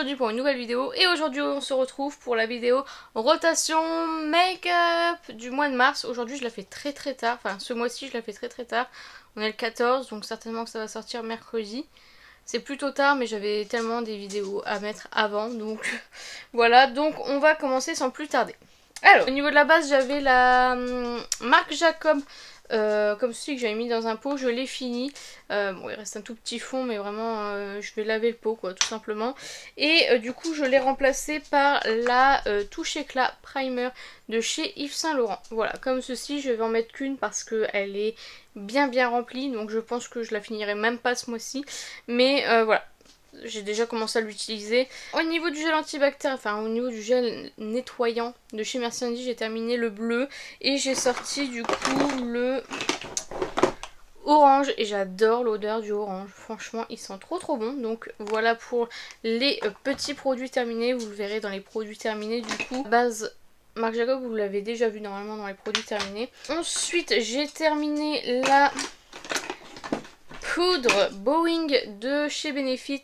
aujourd'hui pour une nouvelle vidéo et aujourd'hui on se retrouve pour la vidéo rotation make-up du mois de mars. Aujourd'hui je la fais très tard, enfin ce mois-ci je la fais très tard. On est le 14 donc certainement que ça va sortir mercredi. C'est plutôt tard mais j'avais tellement des vidéos à mettre avant donc voilà, donc on va commencer sans plus tarder. Alors au niveau de la base j'avais la marque Jacob comme ceci que j'avais mis dans un pot, je l'ai fini. Bon il reste un tout petit fond mais vraiment je vais laver le pot quoi tout simplement. Et du coup je l'ai remplacé par la touche éclat primer de chez Yves Saint Laurent. Voilà, comme ceci, je vais en mettre qu'une parce qu'elle est bien remplie, donc je pense que je la finirai même pas ce mois-ci. Mais voilà. J'ai déjà commencé à l'utiliser. Au niveau du gel antibactérien, enfin au niveau du gel nettoyant de chez Merci Andy, j'ai terminé le bleu et j'ai sorti du coup le orange et j'adore l'odeur du orange. Franchement, il sent trop bon. Donc voilà pour les petits produits terminés. Vous le verrez dans les produits terminés du coup. Base Marc Jacob, vous l'avez déjà vu normalement dans les produits terminés. Ensuite, j'ai terminé la poudre Boeing de chez Benefit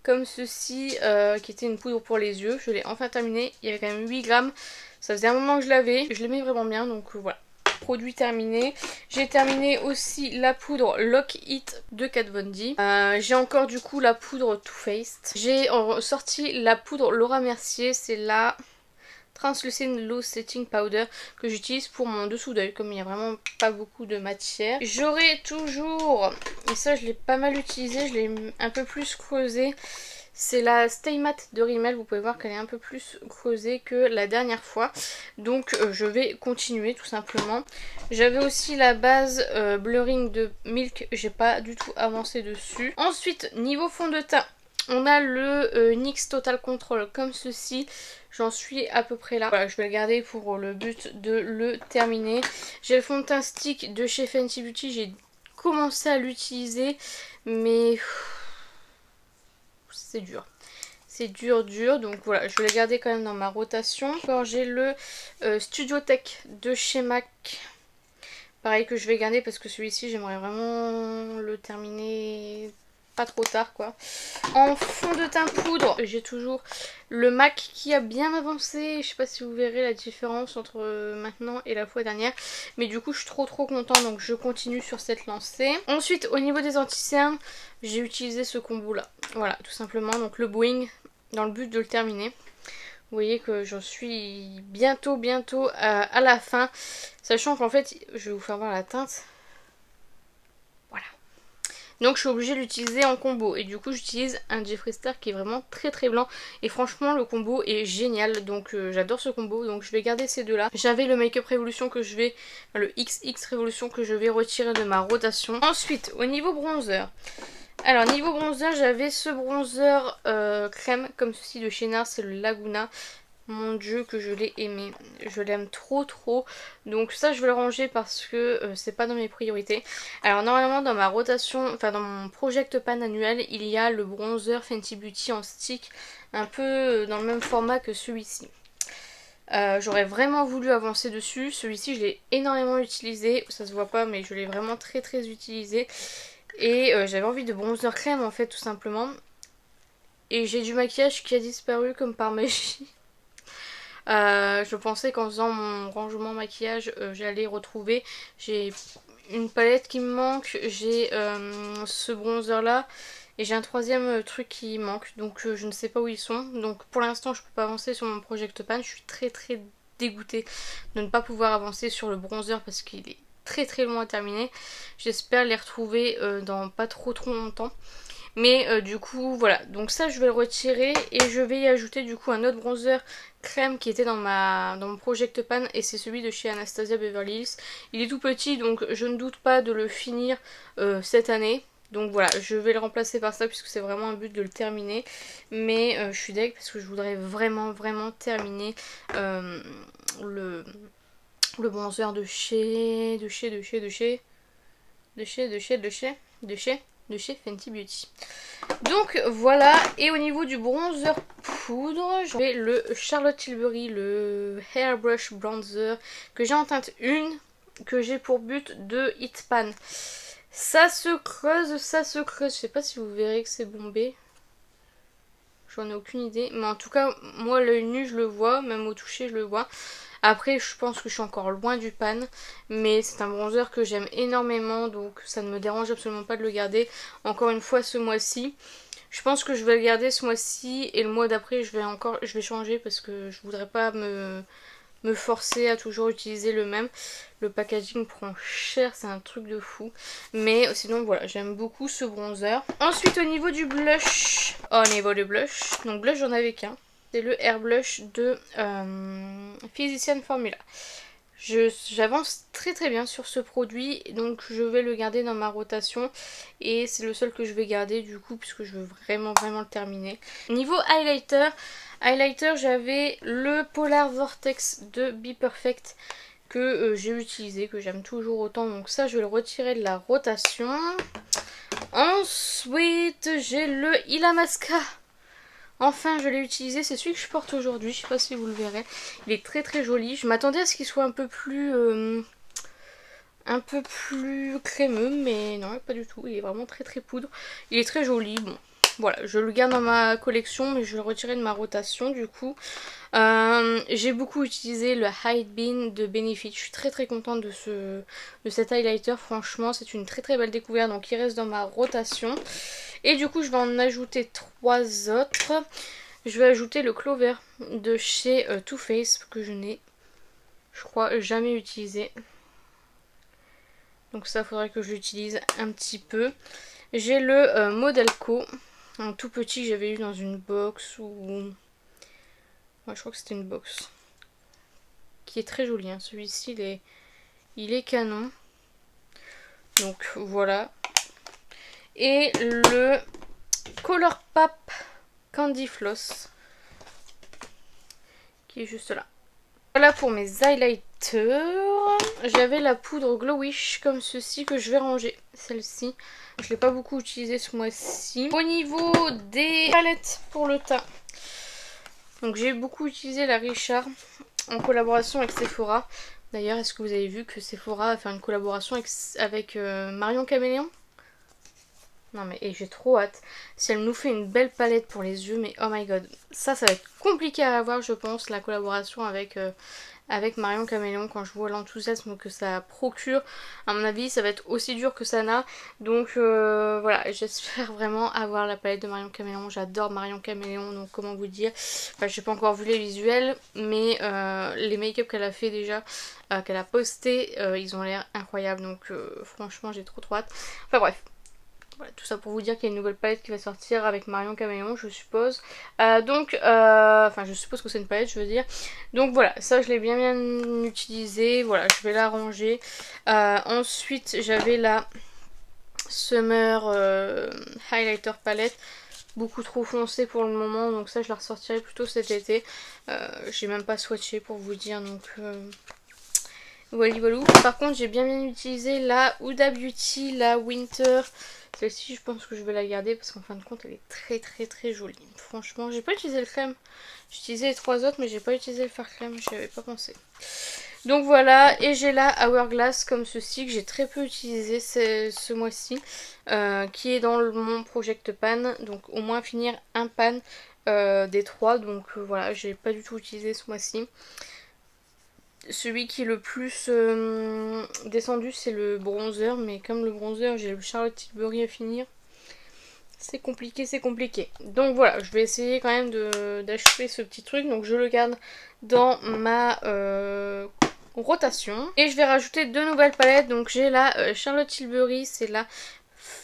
comme ceci qui était une poudre pour les yeux. Je l'ai enfin terminée, il y avait quand même 8 grammes, ça faisait un moment que je l'avais, je l'aimais vraiment bien donc voilà, produit terminé. J'ai terminé aussi la poudre Lock It de Kat Von D. J'ai encore du coup la poudre Too Faced. J'ai sorti la poudre Laura Mercier, c'est la Translucent Low Setting Powder que j'utilise pour mon dessous d'œil comme il n'y a vraiment pas beaucoup de matière. J'aurai toujours, et ça je l'ai pas mal utilisé, je l'ai un peu plus creusé, c'est la Stay Matte de Rimmel. Vous pouvez voir qu'elle est un peu plus creusée que la dernière fois. Donc je vais continuer tout simplement. J'avais aussi la base Blurring de Milk, j'ai pas du tout avancé dessus. Ensuite niveau fond de teint, on a le NYX Total Control comme ceci. J'en suis à peu près là. Voilà, je vais le garder pour le but de le terminer. J'ai le fond de teint stick de chez Fenty Beauty. J'ai commencé à l'utiliser, mais c'est dur. C'est dur. Donc voilà, je vais le garder quand même dans ma rotation. Alors j'ai le Studio Tech de chez MAC. Pareil que je vais garder parce que celui-ci j'aimerais vraiment le terminer pas trop tard quoi. En fond de teint poudre, j'ai toujours le MAC qui a bien avancé. Je sais pas si vous verrez la différence entre maintenant et la fois dernière. Mais du coup je suis trop contente donc je continue sur cette lancée. Ensuite au niveau des anti-cernes, j'ai utilisé ce combo là. Voilà tout simplement, donc le Boeing dans le but de le terminer. Vous voyez que j'en suis bientôt à la fin. Sachant qu'en fait, je vais vous faire voir la teinte. Voilà. Donc je suis obligée de l'utiliser en combo. Et du coup j'utilise un Jeffree Star qui est vraiment très blanc. Et franchement le combo est génial. Donc j'adore ce combo. Donc je vais garder ces deux là. J'avais le Make Up Revolution que je vais... le XX Revolution que je vais retirer de ma rotation. Ensuite au niveau bronzer. Alors niveau bronzer, j'avais ce bronzer crème comme ceci de chez NARS, c'est le Laguna. Mon dieu que je l'ai aimé, je l'aime trop. Donc ça je vais le ranger parce que c'est pas dans mes priorités. Alors normalement dans ma rotation, enfin dans mon Project Pan annuel, il y a le bronzer Fenty Beauty en stick, un peu dans le même format que celui-ci. J'aurais vraiment voulu avancer dessus, celui-ci je l'ai énormément utilisé, ça se voit pas mais je l'ai vraiment très utilisé. Et j'avais envie de bronzer crème en fait tout simplement. Et j'ai du maquillage qui a disparu comme par magie. Je pensais qu'en faisant mon rangement maquillage j'allais retrouver. J'ai une palette qui me manque, j'ai ce bronzer là. Et j'ai un troisième truc qui manque, donc je ne sais pas où ils sont. Donc pour l'instant je peux pas avancer sur mon Project Pan. Je suis très dégoûtée de ne pas pouvoir avancer sur le bronzer parce qu'il est très loin à terminer. J'espère les retrouver dans pas trop longtemps. Mais du coup voilà, donc ça je vais le retirer et je vais y ajouter du coup un autre bronzer crème qui était dans mon Project Pan et c'est celui de chez Anastasia Beverly Hills. Il est tout petit donc je ne doute pas de le finir cette année. Donc voilà, je vais le remplacer par ça puisque c'est vraiment un but de le terminer. Mais je suis deg parce que je voudrais vraiment terminer le bronzer de chez Fenty Beauty. Donc voilà, et au niveau du bronzer poudre, j'ai le Charlotte Tilbury, le Hairbrush Bronzer que j'ai en teinte 1, que j'ai pour but de Hit Pan. Ça se creuse, je sais pas si vous verrez que c'est bombé. J'en ai aucune idée. Mais en tout cas, moi, l'œil nu, je le vois. Même au toucher, je le vois. Après, je pense que je suis encore loin du pan. Mais c'est un bronzer que j'aime énormément. Donc, ça ne me dérange absolument pas de le garder. Encore une fois, ce mois-ci. Je pense que je vais le garder ce mois-ci. Et le mois d'après, je vais changer. Parce que je voudrais pas me forcer à toujours utiliser le même. Le packaging prend cher, c'est un truc de fou. Mais sinon voilà, j'aime beaucoup ce bronzer. Ensuite au niveau du blush, donc blush j'en avais qu'un. C'est le Air Blush de Physician Formula. J'avance très très bien sur ce produit, donc je vais le garder dans ma rotation et c'est le seul que je vais garder du coup puisque je veux vraiment le terminer. Niveau highlighter, j'avais le Polar Vortex de Be Perfect que j'ai utilisé, que j'aime toujours autant, donc ça je vais le retirer de la rotation. Ensuite j'ai le Illamasqua. Enfin je l'ai utilisé, c'est celui que je porte aujourd'hui, je sais pas si vous le verrez. Il est très très joli, je m'attendais à ce qu'il soit un peu plus crémeux, mais non pas du tout, il est vraiment très très poudre. Il est très joli, bon voilà, je le garde dans ma collection mais je vais le retirer de ma rotation du coup. J'ai beaucoup utilisé le Hide Bean de Benefit, je suis très très contente de cet highlighter, franchement c'est une très très belle découverte, donc il reste dans ma rotation. Et du coup je vais en ajouter 3 autres. Je vais ajouter le Clover de chez Too Faced que je n'ai, je crois, jamais utilisé. Donc ça faudrait que je l'utilise un petit peu. J'ai le Modelco, un tout petit que j'avais eu dans une box ou... Ouais, je crois que c'était une box. Qui est très joli, hein. Celui-ci il est canon. Donc voilà. Et le Colourpop Candy Floss qui est juste là. Voilà pour mes highlighters. J'avais la poudre Glowish comme ceci que je vais ranger. Celle-ci, je ne l'ai pas beaucoup utilisée ce mois-ci. Au niveau des palettes pour le teint, donc j'ai beaucoup utilisé la Richard en collaboration avec Sephora. D'ailleurs, est-ce que vous avez vu que Sephora a fait une collaboration avec Marion Caméléon? Non mais j'ai trop hâte. Si elle nous fait une belle palette pour les yeux, mais oh my god. Ça va être compliqué à avoir je pense, la collaboration avec Marion Caméléon. Quand je vois l'enthousiasme que ça procure, à mon avis ça va être aussi dur que Sana. Donc voilà, j'espère vraiment avoir la palette de Marion Caméléon. J'adore Marion Caméléon, donc comment vous dire. Enfin, j'ai pas encore vu les visuels, mais les make-up qu'elle a fait déjà, qu'elle a posté, ils ont l'air incroyables. Donc franchement j'ai trop hâte. Enfin bref. Voilà, tout ça pour vous dire qu'il y a une nouvelle palette qui va sortir avec Marion Caméléon, je suppose. Enfin, je suppose que c'est une palette, je veux dire. Donc voilà, ça je l'ai bien utilisé. Voilà, je vais la ranger. Ensuite, j'avais la Summer Highlighter Palette. Beaucoup trop foncée pour le moment, donc ça je la ressortirai plutôt cet été. J'ai même pas swatché pour vous dire, donc... Voilà. Par contre, j'ai bien utilisé la Huda Beauty, la Winter. Celle-ci, je pense que je vais la garder parce qu'en fin de compte, elle est très très très jolie. Franchement, j'ai pas utilisé le crème. J'ai utilisé les 3 autres, mais j'ai pas utilisé le fard crème. J'y avais pas pensé. Donc voilà, et j'ai la Hourglass comme ceci que j'ai très peu utilisé ce mois-ci, qui est dans mon Project Pan. Donc au moins finir un pan des 3. Donc voilà, j'ai pas du tout utilisé ce mois-ci. Celui qui est le plus descendu c'est le bronzer, mais comme le bronzer j'ai le Charlotte Tilbury à finir, c'est compliqué, c'est compliqué. Donc voilà, je vais essayer quand même d'achever ce petit truc, donc je le garde dans ma rotation. Et je vais rajouter 2 nouvelles palettes, donc j'ai la Charlotte Tilbury, c'est la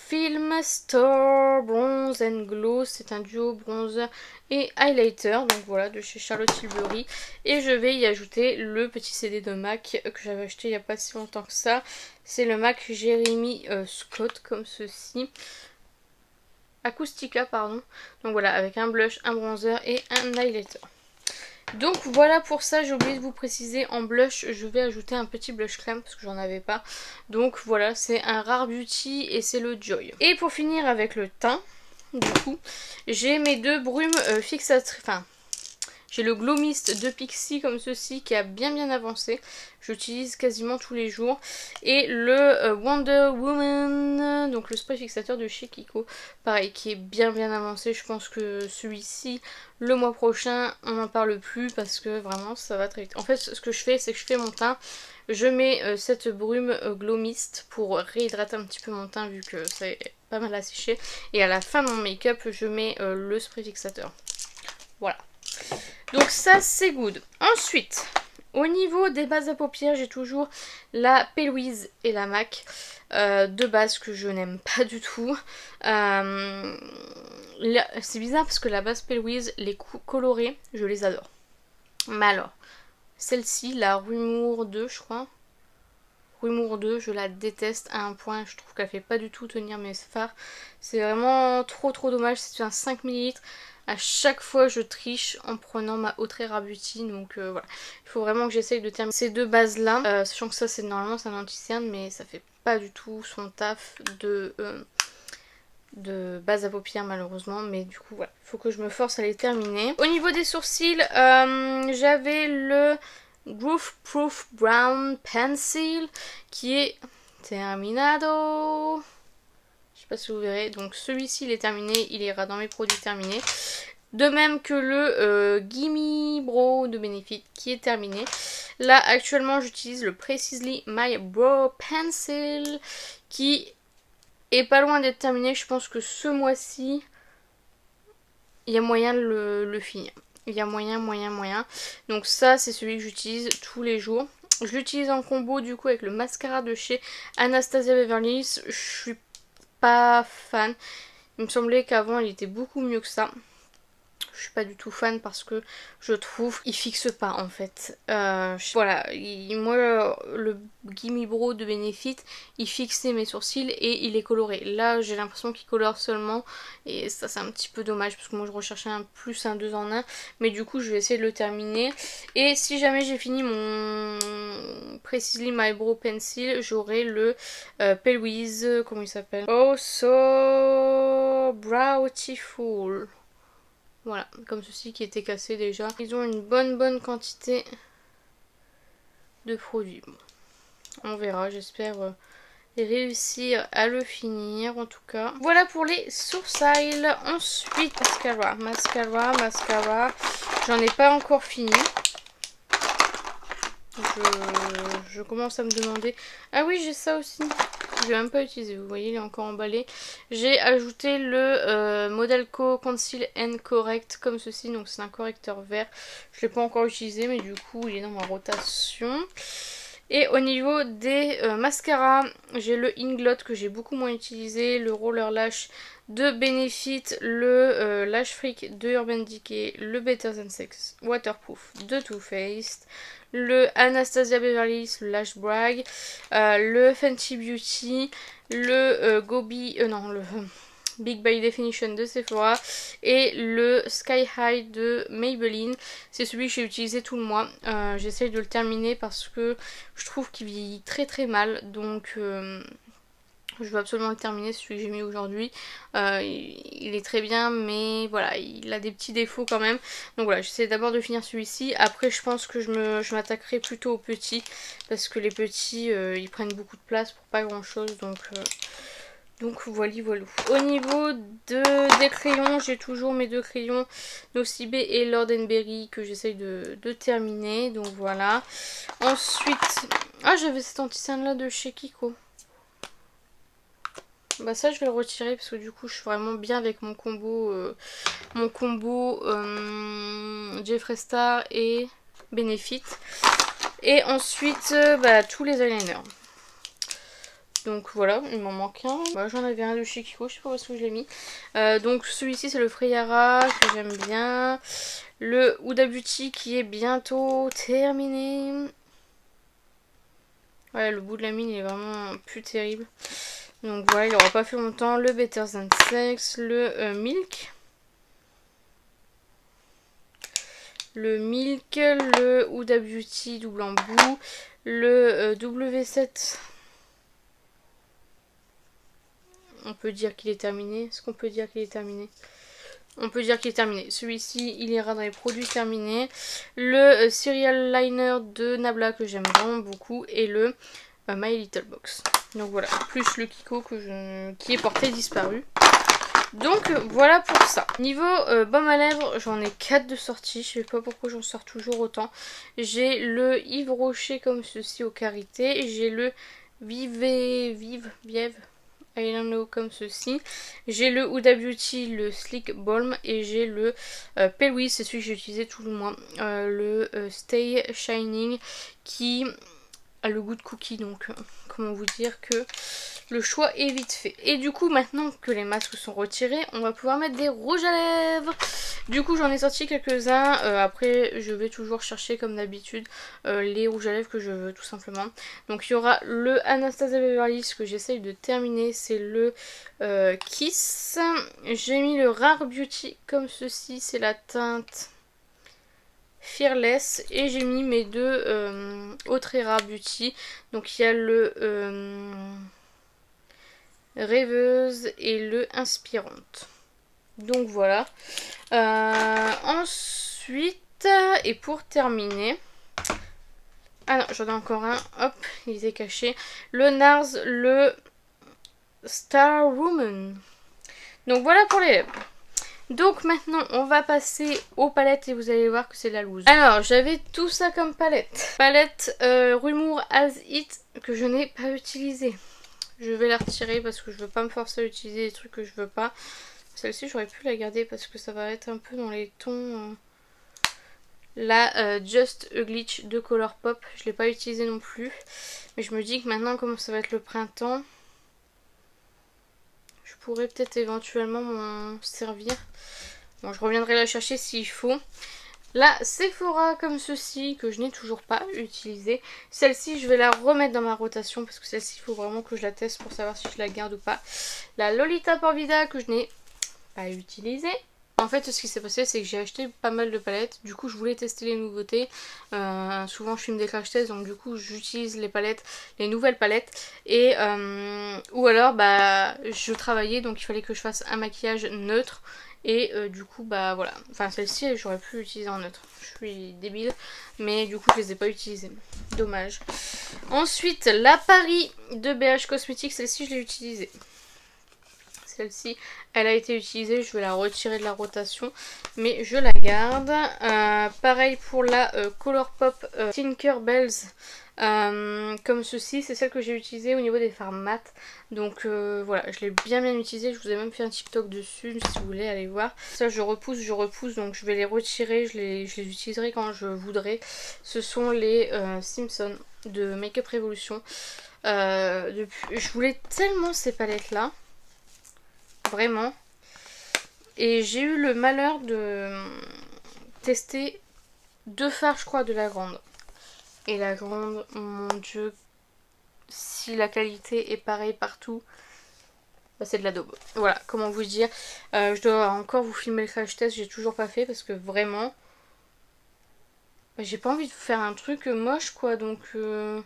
Film Store Bronze and Glow, c'est un duo bronzer et highlighter, donc voilà, de chez Charlotte Tilbury. Et je vais y ajouter le petit CD de MAC que j'avais acheté il n'y a pas si longtemps que ça. C'est le MAC Jeremy Scott, comme ceci. Acoustica, pardon. Donc voilà, avec un blush, un bronzer et un highlighter. Donc voilà pour ça, j'ai oublié de vous préciser, en blush je vais ajouter un petit blush crème parce que j'en avais pas. Donc voilà, c'est un Rare Beauty et c'est le Joy. Et pour finir avec le teint, du coup, j'ai mes 2 brumes fixatrices, enfin j'ai le Glow Mist de Pixi comme ceci qui a bien avancé. J'utilise quasiment tous les jours. Et le Wonder Woman, donc le spray fixateur de chez Kiko, pareil, qui est bien avancé. Je pense que celui-ci, le mois prochain, on n'en parle plus parce que vraiment ça va très vite. En fait, ce que je fais, c'est que je fais mon teint, je mets cette brume Glow Mist pour réhydrater un petit peu mon teint vu que c'est pas mal asséché, et à la fin de mon make-up, je mets le spray fixateur. Voilà. Donc ça, c'est good. Ensuite, au niveau des bases à paupières, j'ai toujours la P. Louise et la MAC. Deux bases que je n'aime pas du tout. C'est bizarre parce que la base P. Louise, les coups colorés, je les adore. Mais alors, celle-ci, la Rumour 2, je crois. Rumour 2, je la déteste à un point. Je trouve qu'elle fait pas du tout tenir mes fards. C'est vraiment trop dommage. C'est un 5 ml. À chaque fois je triche en prenant ma Autrera Beauty, donc voilà. Il faut vraiment que j'essaye de terminer ces deux bases là, sachant que ça c'est normalement c'est un anti-cerne, mais ça fait pas du tout son taf de base à paupières malheureusement, mais du coup voilà, il faut que je me force à les terminer. Au niveau des sourcils, j'avais le Groove Proof Brown Pencil qui est terminado. Je sais pas si vous verrez, donc celui-ci il est terminé, il ira dans mes produits terminés. De même que le Gimme Brow de Benefit qui est terminé. Là actuellement j'utilise le Precisely My Brow Pencil qui est pas loin d'être terminé. Je pense que ce mois-ci il y a moyen de le finir. Il y a moyen. Donc ça c'est celui que j'utilise tous les jours. Je l'utilise en combo du coup avec le mascara de chez Anastasia Beverly Hills. Je suis pas fan. Il me semblait qu'avant il était beaucoup mieux que ça. Je suis pas du tout fan parce que je trouve qu'il fixe pas en fait. Voilà, moi le Gimme Brow de Benefit, il fixait mes sourcils et il est coloré. Là j'ai l'impression qu'il colore seulement et ça c'est un petit peu dommage parce que moi je recherchais un 2 en 1. Mais du coup je vais essayer de le terminer. Et si jamais j'ai fini mon Precisely My Brow Pencil, j'aurai le P. Louise, comment il s'appelle? Oh So Beautiful. Voilà, comme ceci qui était cassé déjà. Ils ont une bonne quantité de produits. Bon, on verra, j'espère réussir à le finir en tout cas. Voilà pour les sourcils. Ensuite, mascara. J'en ai pas encore fini. Je commence à me demander... Ah oui, j'ai ça aussi. Je l'ai même pas utilisé, vous voyez, il est encore emballé. J'ai ajouté le Modelco Conceal and Correct comme ceci, donc c'est un correcteur vert. Je l'ai pas encore utilisé, mais du coup il est dans ma rotation. Et au niveau des mascaras, j'ai le Inglot que j'ai beaucoup moins utilisé, le Roller Lash de Benefit, le Lash Freak de Urban Decay, le Better Than Sex Waterproof de Too Faced, le Anastasia Beverly Hills, le Lash Brag, le Fenty Beauty, le le Big by Definition de Sephora et le Sky High de Maybelline. C'est celui que j'ai utilisé tout le mois. J'essaye de le terminer parce que je trouve qu'il vieillit très mal, donc je veux absolument le terminer, celui que j'ai mis aujourd'hui. Il est très bien, mais voilà, il a des petits défauts quand même. Donc voilà, j'essaie d'abord de finir celui-ci. Après, je pense que je m'attaquerai plutôt aux petits, parce que les petits, ils prennent beaucoup de place pour pas grand-chose, donc voilà. Au niveau des crayons, j'ai toujours mes deux crayons Nocibé et Lord & Berry que j'essaye de terminer. Donc voilà. Ensuite, j'avais cet anti-cerne là de chez Kiko. Bah ça je vais le retirer parce que du coup je suis vraiment bien avec mon combo Jeffree Star et Benefit. Et ensuite tous les eyeliners. Donc voilà, il m'en manque un. Bah, j'en avais un de chez Kiko, je sais pas où est-ce que je l'ai mis. Donc celui-ci c'est le Freyara que j'aime bien. Le Huda Beauty qui est bientôt terminé. Ouais, le bout de la mine il est vraiment plus terrible. Donc voilà, il n'aura pas fait longtemps. Le Better Than Sex, le Milk. Le Huda Beauty double embout. Le W7. On peut dire qu'il est terminé. Est-ce qu'on peut dire qu'il est terminé? On peut dire qu'il est terminé. Celui-ci, il ira dans les produits terminés. Le Serial Liner de Nabla que j'aime vraiment beaucoup. Et le My Little Box. Donc voilà, plus le Kiko qui est porté disparu. Donc voilà pour ça. Niveau baume à lèvres, j'en ai 4 de sortie. Je sais pas pourquoi j'en sors toujours autant. J'ai le Yves Rocher comme ceci au karité. J'ai le Vive I don't know comme ceci. J'ai le Huda Beauty, le Sleek Balm. Et j'ai le Pelwiz, c'est celui que j'ai utilisé tout le mois. Le Stay Shining qui a le goût de cookie. Donc comment vous dire que le choix est vite fait. Et du coup, maintenant que les masques sont retirés, on va pouvoir mettre des rouges à lèvres. Du coup, j'en ai sorti quelques-uns. Après, je vais toujours chercher comme d'habitude les rouges à lèvres que je veux, tout simplement. Donc, il y aura le Anastasia Beverly Hills que j'essaye de terminer. C'est le Kiss. J'ai mis le Rare Beauty comme ceci. C'est la teinte Fearless. Et j'ai mis mes deux autres Rare Beauty. Donc, il y a le Rêveuse et le Inspirante. Donc voilà. Ensuite, et pour terminer, ah non, j'en ai encore un. Hop, il est caché. Le NARS, le Star Woman. Donc voilà pour les lèvres. Donc maintenant on va passer aux palettes et vous allez voir que c'est la loose. Alors j'avais tout ça comme palette. Palette Rumour As It que je n'ai pas utilisée. Je vais la retirer parce que je veux pas me forcer à utiliser des trucs que je veux pas. Celle-ci j'aurais pu la garder parce que ça va être un peu dans les tons. La Just a Glitch de Colourpop, je l'ai pas utilisée non plus. Mais je me dis que maintenant comme ça va être le printemps, je pourrais peut-être éventuellement m'en servir. Bon, je reviendrai la chercher s'il faut. La Sephora comme ceci, que je n'ai toujours pas utilisée. Celle-ci, je vais la remettre dans ma rotation parce que celle-ci, il faut vraiment que je la teste pour savoir si je la garde ou pas. La Lolita Porvida que je n'ai pas utilisée. En fait, ce qui s'est passé, c'est que j'ai acheté pas mal de palettes. Du coup, je voulais tester les nouveautés. Souvent, je filme des crash tests, donc du coup, j'utilise les palettes, les nouvelles palettes. Et ou alors, bah, je travaillais, donc il fallait que je fasse un maquillage neutre. Et du coup, bah voilà. Enfin, celle-ci, j'aurais pu l'utiliser en neutre. Je suis débile. Mais du coup, je les ai pas utilisées. Dommage. Ensuite, la Paris de BH Cosmetics. Celle-ci, je l'ai utilisée. Celle-ci, elle a été utilisée. Je vais la retirer de la rotation. Mais je la garde. Pareil pour la Colourpop Tinkerbells. Comme ceci, c'est celle que j'ai utilisée au niveau des fards mat. Donc voilà, je l'ai bien utilisée. Je vous ai même fait un TikTok dessus si vous voulez aller voir. Ça je repousse, donc je vais les retirer. Je les utiliserai quand je voudrais. Ce sont les Simpsons de Make Up Revolution. Je voulais tellement ces palettes là. Vraiment. Et j'ai eu le malheur de tester 2 fards je crois de la grande. Et la grande, mon dieu, si la qualité est pareille partout, bah c'est de la daube. Voilà, comment vous dire. Je dois encore vous filmer le crash test, j'ai toujours pas fait parce que vraiment, bah, j'ai pas envie de faire un truc moche quoi. Donc, je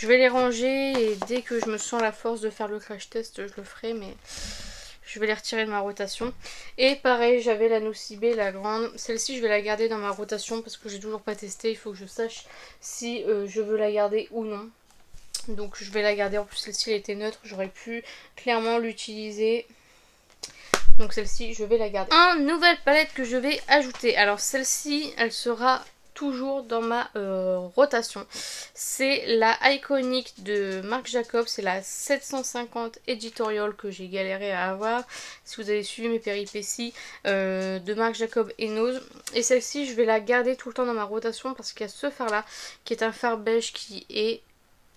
vais les ranger et dès que je me sens la force de faire le crash test, je le ferai. Mais je vais les retirer de ma rotation. Et pareil, j'avais la Nocibé, la grande. Celle-ci, je vais la garder dans ma rotation parce que j'ai toujours pas testé. Il faut que je sache si je veux la garder ou non. Donc je vais la garder. En plus, celle-ci, elle était neutre. J'aurais pu clairement l'utiliser. Donc celle-ci, je vais la garder. Une nouvelle palette que je vais ajouter. Alors celle-ci, elle sera toujours dans ma rotation. C'est la Iconic de Marc Jacobs. C'est la 750 Editorial que j'ai galéré à avoir. Si vous avez suivi mes péripéties de Marc Jacobs et Nose. Et celle-ci, je vais la garder tout le temps dans ma rotation parce qu'il y a ce fard là qui est un fard beige qui est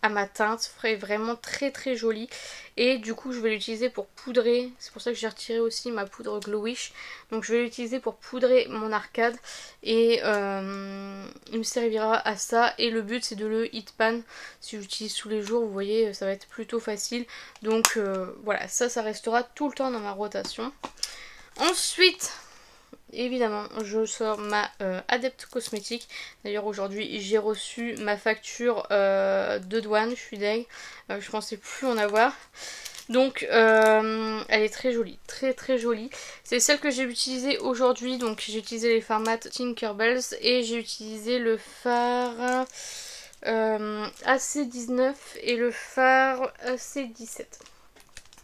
à ma teinte, vraiment très très joli. Et du coup je vais l'utiliser pour poudrer. C'est pour ça que j'ai retiré aussi ma poudre Glowish. Donc je vais l'utiliser pour poudrer mon arcade. Et il me servira à ça. Et le but c'est de le hit pan. Si j'utilise tous les jours, vous voyez, ça va être plutôt facile. Donc voilà, ça restera tout le temps dans ma rotation. Ensuite, évidemment, je sors ma Adept Cosmétiques. D'ailleurs, aujourd'hui, j'ai reçu ma facture de douane. Je suis deg. Je pensais plus en avoir. Donc, elle est très jolie. Très très jolie. C'est celle que j'ai utilisée aujourd'hui. Donc, j'ai utilisé les fards mat Tinkerbells. Et j'ai utilisé le fard AC19 et le fard AC17.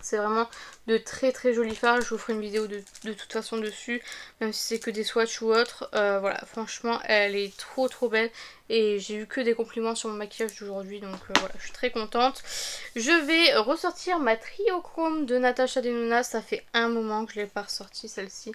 C'est vraiment de très très jolis fards. Je vous ferai une vidéo de toute façon dessus, même si c'est que des swatchs ou autres. Voilà, franchement, elle est trop trop belle. Et j'ai eu que des compliments sur mon maquillage d'aujourd'hui. Donc voilà, je suis très contente. Je vais ressortir ma Triochrome de Natasha Denona. Ça fait un moment que je ne l'ai pas ressortie celle-ci.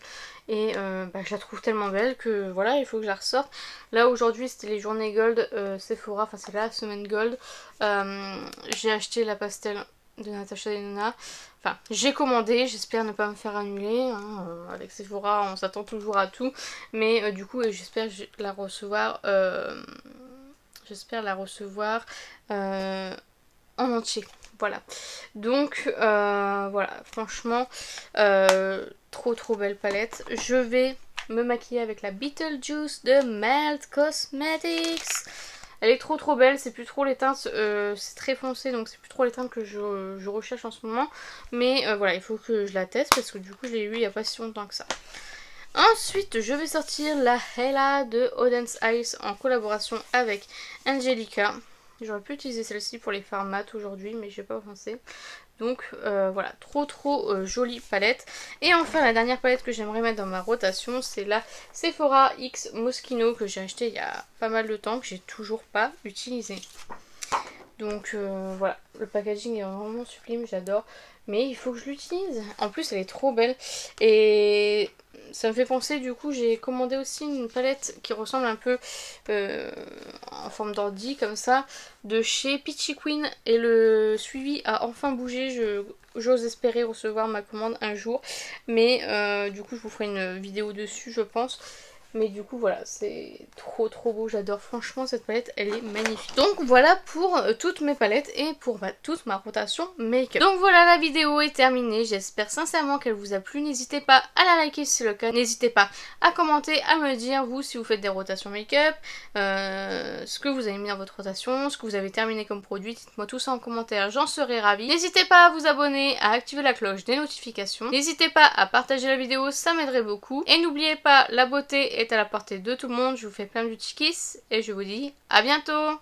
Et je la trouve tellement belle que voilà, il faut que je la ressorte. Là aujourd'hui c'était les journées gold Sephora. Enfin c'est la semaine gold. J'ai acheté la pastel de Natasha Denona. Enfin, j'ai commandé, j'espère ne pas me faire annuler. Hein. Avec Sephora, on s'attend toujours à tout. Mais du coup, j'espère la recevoir. J'espère la recevoir en entier. Voilà. Donc, voilà. Franchement, trop trop belle palette. Je vais me maquiller avec la Beetlejuice de Melt Cosmetics. Elle est trop trop belle, c'est plus trop les teintes, c'est très foncé donc c'est plus trop les teintes que je recherche en ce moment. Mais voilà, il faut que je la teste parce que du coup je l'ai eu il n'y a pas si longtemps que ça. Ensuite je vais sortir la Hela de Odense Eyes en collaboration avec Angelica. J'aurais pu utiliser celle-ci pour les fards mat aujourd'hui mais j'ai pas pensé. Donc voilà, trop trop jolie palette. Et enfin la dernière palette que j'aimerais mettre dans ma rotation, c'est la Sephora X Moschino que j'ai acheté il y a pas mal de temps, que j'ai toujours pas utilisé. Donc voilà, le packaging est vraiment sublime, j'adore. Mais il faut que je l'utilise. En plus elle est trop belle. Et ça me fait penser, du coup j'ai commandé aussi une palette qui ressemble un peu en forme d'ordi comme ça, de chez Peachy Queen. Et le suivi a enfin bougé, j'ose espérer recevoir ma commande un jour. Mais du coup je vous ferai une vidéo dessus je pense. Mais du coup voilà, c'est trop trop beau, j'adore franchement cette palette, elle est magnifique. Donc voilà pour toutes mes palettes et pour toute ma rotation make-up. Donc voilà, la vidéo est terminée, j'espère sincèrement qu'elle vous a plu. N'hésitez pas à la liker si c'est le cas, n'hésitez pas à commenter, à me dire vous si vous faites des rotations make-up, ce que vous avez mis dans votre rotation, ce que vous avez terminé comme produit, dites-moi tout ça en commentaire, j'en serai ravie. N'hésitez pas à vous abonner, à activer la cloche des notifications, n'hésitez pas à partager la vidéo, ça m'aiderait beaucoup. Et n'oubliez pas, la beauté est à la portée de tout le monde. Je vous fais plein de petits kisses et je vous dis à bientôt.